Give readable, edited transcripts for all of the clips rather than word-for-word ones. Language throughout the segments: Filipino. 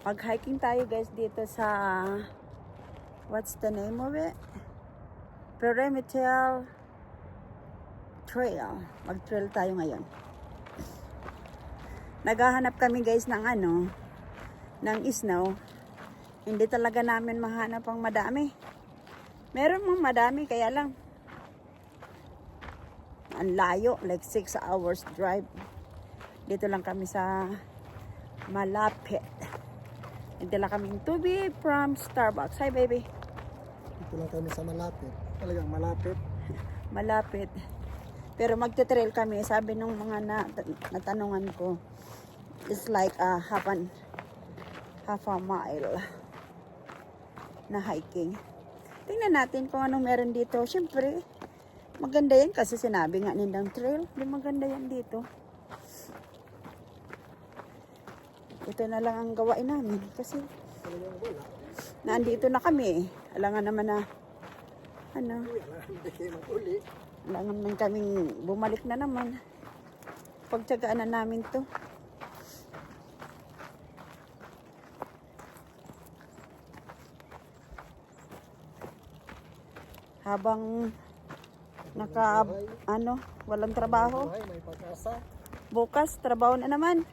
Mag-hiking tayo guys dito sa, what's the name of it? Perimeter Trail. Mag-trail tayo ngayon. Naghahanap kami guys ng ng snow. Hindi talaga namin mahanap ang madami. Meron mong madami, kaya lang ang layo, like 6 hours drive. Dito lang kami sa malapit. Nagdala kaming tubig from Starbucks. Hi baby. Dito lang kami sa malapit. Talagang malapit. Malapit. Pero magte-trail kami. Sabi nung mga natanungan ko, it's like half a mile na hiking. Tingnan natin kung anong meron dito. Siyempre, maganda yan kasi sinabi nga nindang trail. Di maganda yan dito. Ito na lang ang gawain namin kasi nandito na kami. Alangan naman na alangan naman kaming bumalik na naman. Pagtsagaan na namin to. Habang walang trabaho. May pag-asa. Bukas, trabaho na naman.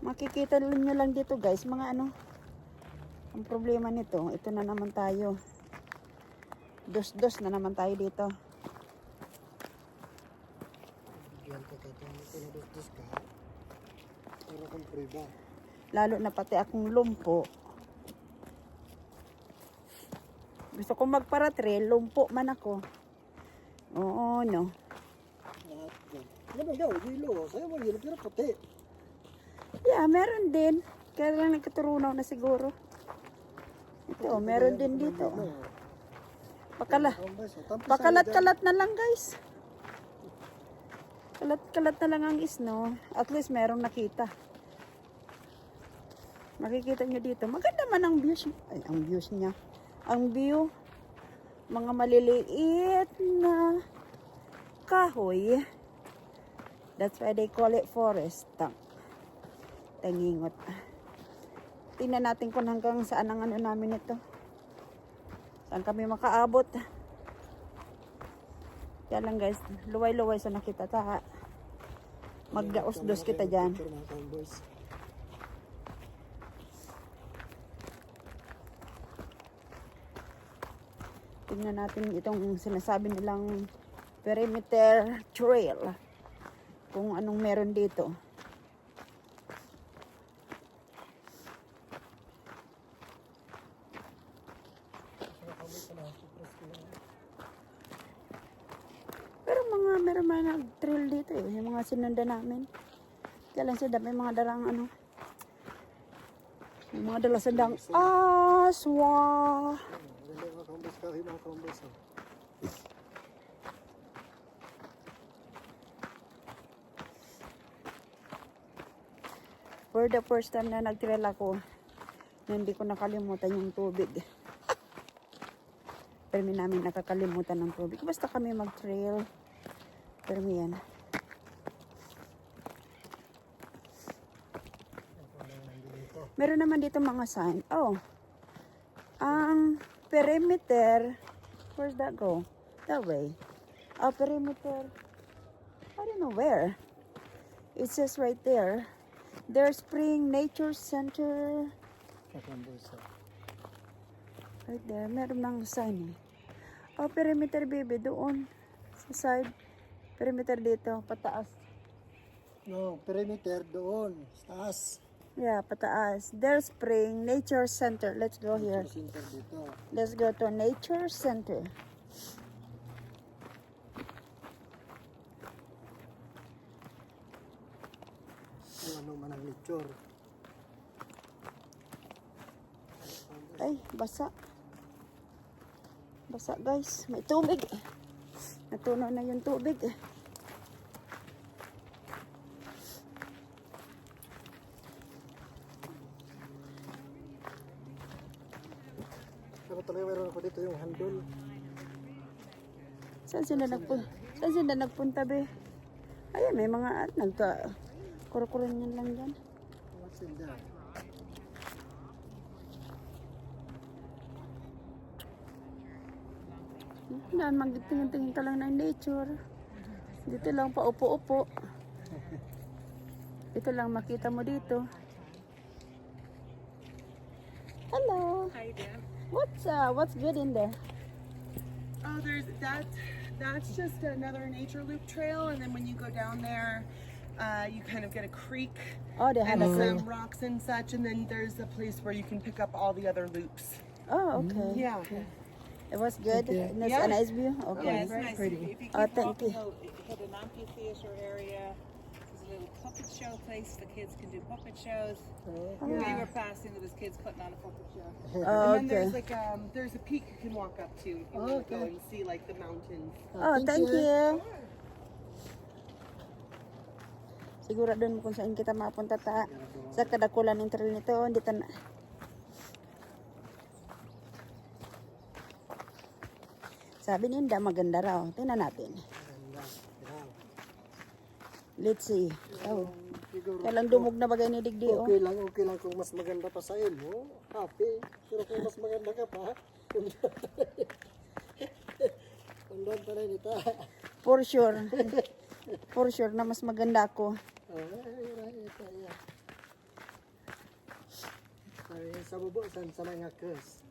Makikita nyo lang dito guys, mga ang problema nito, ito na naman tayo. Dos na naman tayo dito. Bigyan ka dos ka. Para kang priba. Lalo na pati akong lumpo. Gusto ko magpara-trail, lumpo man ako. Oo, no. Ano ba daw? Hilo. Sa'yo mo hilo, pero puti. Yeah, meron din. Kaya lang nagkaturunaw na siguro. Ito, meron din dito. Pakalat-kalat na lang guys. Kalat-kalat na lang ang snow. At least merong nakita. Makikita nyo dito. Maganda man ang views. Ay, ang views niya. Ang view. Mga maliliit na kahoy. That's why they call it forest. Tangingot. Tingnan natin kung hanggang saan ang namin ito. Saan kami makaabot. Kaya lang guys, luway-luway sa nakita ta. Magdaos-dos kita dyan. Tingnan natin itong sinasabi nilang perimeter trail. Kung anong meron dito. Pero meron mga nag-trail dito eh. Yung mga sinundan namin. Kaya lang sila may mga darang yung mga dalasandang aswa. For the first time na nag-trail ako, hindi ko nakalimutan yung tubig. Pero may namin nakakalimutan ng tubig. Basta kami mag-trail. Pero yan. Meron naman dito mga sign. Oh. Ang perimeter. Where's that go? That way. Oh, perimeter. I don't know where. It says right there. There's Spring Nature Center. Right there. Meron ng sign eh. Oh, perimeter baby. Doon. Sa side. Perimeter dito. Pataas. No, perimeter doon. Taas. Yeah, pataas. There's Spring Nature Center. Let's go here. Let's go to Nature Center. Ano man ang nature. Ay, basa. Basa guys. May tubig. Natunaw na yung tubig. Pero talaga meron ako dito yung handle. Saan sila nagpunta be? Ayan, may mga kuro-kuron yan lang dyan. What's in there? Yan, magtingin-tingin ka lang ng nature. Dito lang paupo-upo. Ito lang makita mo dito. Hello. Hi there. What's good in there? Oh, there's that's just another nature loop trail, and then when you go down there, you kind of get a creek Oh, they have and a some rocks and such, and then there's a place where you can pick up all the other loops. Oh, okay. Yeah. It was good. Okay. It's Yeah. a nice view. Yeah, Okay. it's nice. pretty. If you keep Oh, thank walking, you. you'll hit an amphitheater area. There's a little puppet show place. The kids can do puppet shows. We were passing, there was kids putting on a puppet show. Oh, And then okay. there's a peak you can walk up to if you want to go Okay. and see like the mountains. Oh, thank you. Siguro doon kung saan kita mapunta sa kadakulan ng trail nito, hindi ta na. Sabi ni Inda, maganda raw. Tingnan natin. Ganda. Yeah. Let's see. Oh. Siguro. Kailang dumog na bagay ni Digdi, oh. Okay lang kung mas maganda pa sa imo. Happy. Pero kung mas maganda ka pa, kundon pa rin ita. For sure. For sure na mas maganda ako. Sa bubo, sa mga kus.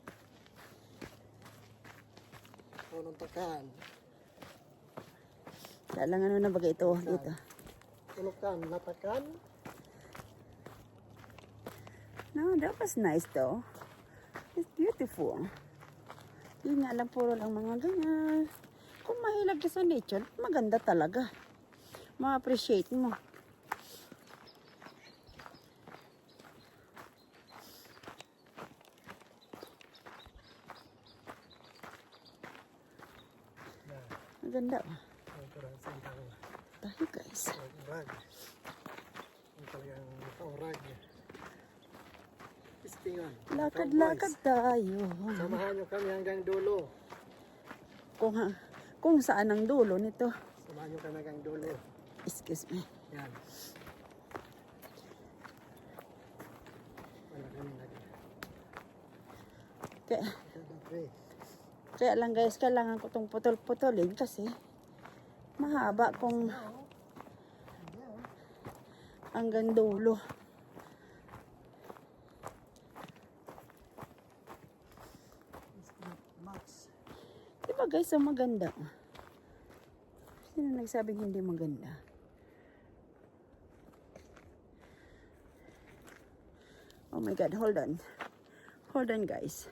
Unong takan. Kailang ano na bagay ito, dito. Tulukan, natakan. No, that was nice though. It's beautiful. Yun nga lang, puro lang mga ganyan. Kung mahilag ka sa nature, maganda talaga. Ma-appreciate mo. Maganda. Tayo guys. Orag. Ang talagang orag. Pistingan. Lakad-lakad tayo. Samahan nyo kami hanggang dulo. Kung saan ang dulo nito. Samahan nyo kami hanggang dulo. Excuse me. Yan. Wala kami lagi. Kaya, Okay. kaya lang guys, kailangan ko itong putol-putulin kasi mahaba kung hanggang dulo. Max. Diba guys, ang maganda. Sino nagsabing hindi maganda? Oh my God, hold on. Hold on guys.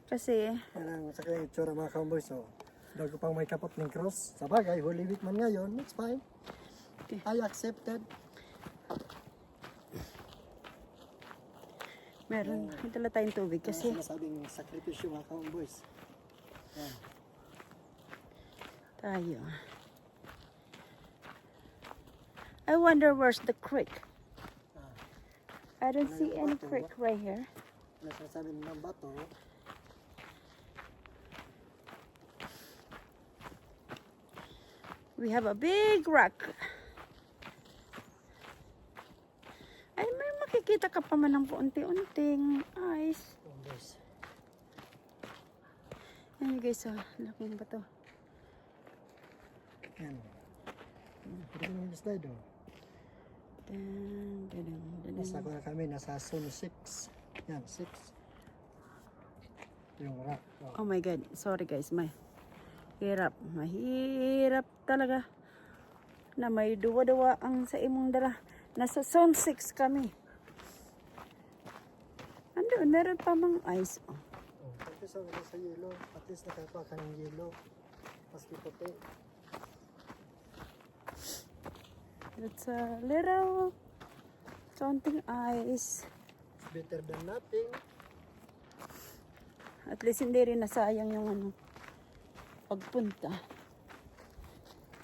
Kasi, Yan ang sa kanyang itsura mga kamboy. So, bago pang may kapot ng cross. Sa bagay, Holy Week man ngayon. It's fine. Okay. I accepted. meron, hintala tayong tubig Kasi kasi sinasabing sakripisyo mga kamboys. Yan. tayo. I wonder where's the creek. I don't see any creek right here. Ano sinasabi ng bato? We have a big rock. Ay, may makikita ka pa man ng unti-unting ice. Kamboys. Yan guys, oh, laking bato. Yan. Pwede ko naman slide oh. Dun, dun, dun, dun, Nasa dun. ko na kami, nasa zone 6. Yan, 6. Yung rock. Oh. Oh my God, sorry guys, mahirap talaga na may duwa-duwa ang sa imong dala. Nasa zone 6 kami. Andun, meron pa mang ice. Oh. Oh, at least ako sa yellow. At least nakapa ka ng yellow. Maski puti. It's a little counting ice. It's better than nothing. At least hindi rin nasayang yung ano, pagpunta.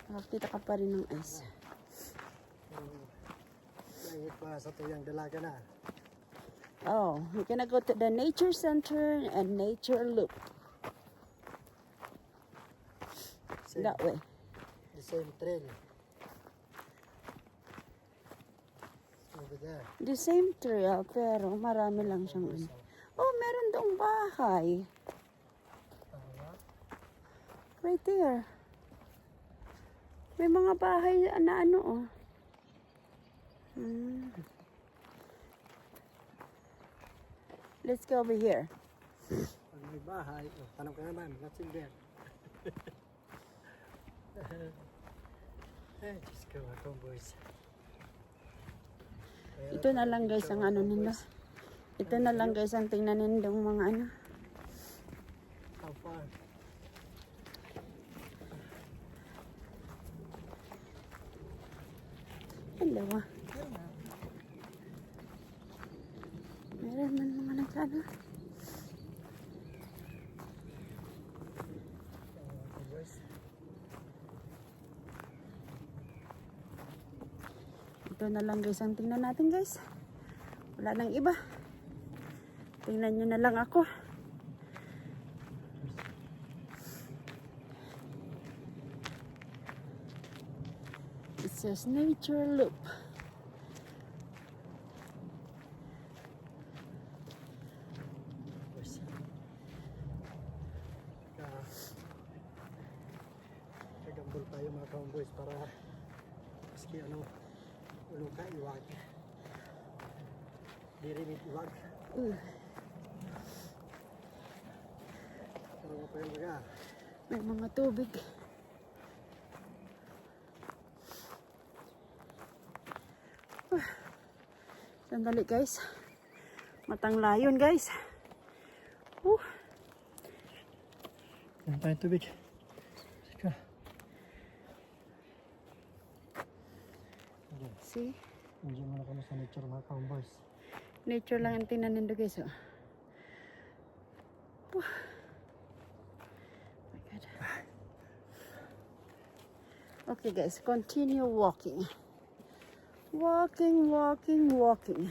Nakakita ka pa rin ng ice. Langit pa sa tuyang dalaga na. Oh, we're gonna go to the nature center and nature loop. Same, That way. the same trail. over there. The same trail, pero marami lang siyang ano. Oh, meron doong bahay. Right there. May mga bahay na ano, oh. Let's go over here. Pag may bahay, oh, tanong ka naman, what's in there? Eh, just go, mga boys. Ito na lang guys ang ano nila. Ito na lang guys ang tingnan nindong mga ano. How far? Hello ah. Meron man mga nagkano. Boys. Ito na lang guys ang tingnan natin guys. Wala nang iba. Tingnan nyo na lang ako. It says nature loop. Boys. Kagambol tayo mga boys para maski ano, ulo ka, iwag. Dirimit iwag. Pero nga pa yung baga. May mga tubig. Sandali guys. Matang layon guys. Yan tayong tubig. Sika. See? Medyo muna kami sa nature mga boys. Nature lang ang tingnan nindo guys. Oh. Oh my God. Okay guys, continue walking. Walking, walking, walking.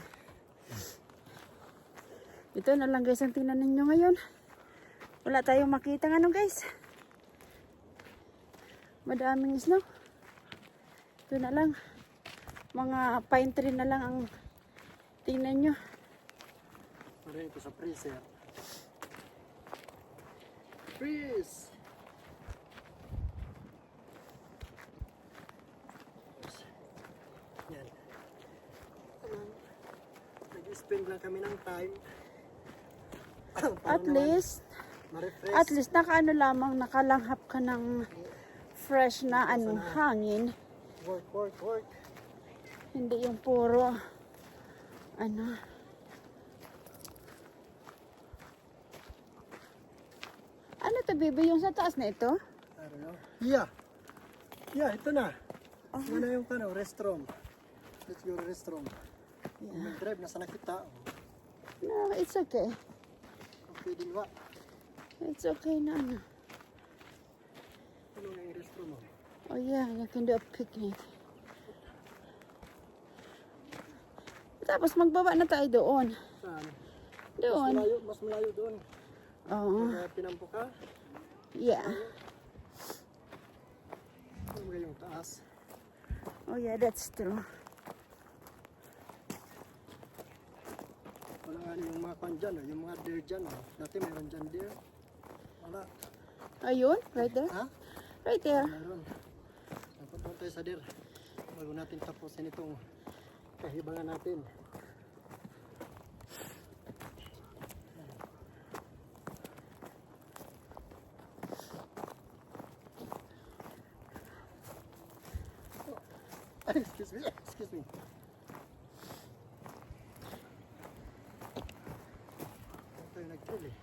Ito na lang guys ang tingnan ninyo ngayon. Wala tayong makita ng ano guys. Madaming snow. Ito na lang. Mga pine tree na lang ang tingnan nyo. Para ito sa freezer. Freeze! Yan. Nag-spend lang kami ng time. At least, nakaano lamang, nakalanghap ka ng fresh na ano, hangin. Work. Hindi yung puro, ano. Ano to, baby? Yung sa taas na ito? I don't know. Yeah, ito na. Ito na yung restroom. Let's go to restroom. Yeah. Mag-drive, nasa nakita. No, it's okay. Okay din ba? It's okay na, ano. Ano na yung restroom mo? Oh yeah, you can do a picnic. Tapos magbaba na tayo doon. Saan? Doon. Mas malayo doon. Oo. Kaya pinampo ka? Yeah. Ano ba yung taas? Oh yeah, that's true. Wala nga yung mga kwan dyan, yung mga deer dyan. Dati mayroon dyan deer. Wala. Ayun, right there. Ha? Right there. Mayroon. Punta tayo sa deer. Bago natin tapusin itong kahibangan natin. Excuse me. Tayo nag-drill eh.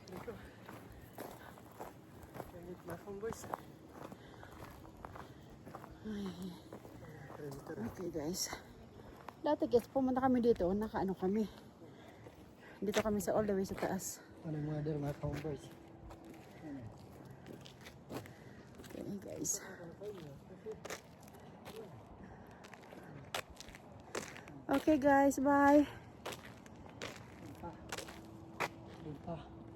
Dito. Ganit na akong boys. Okay guys. Dati guys, pumunta kami dito, nakaano kami. Dito kami sa all the way sa taas. Ano yung mga deer mga boys? Okay guys. Okay guys, bye.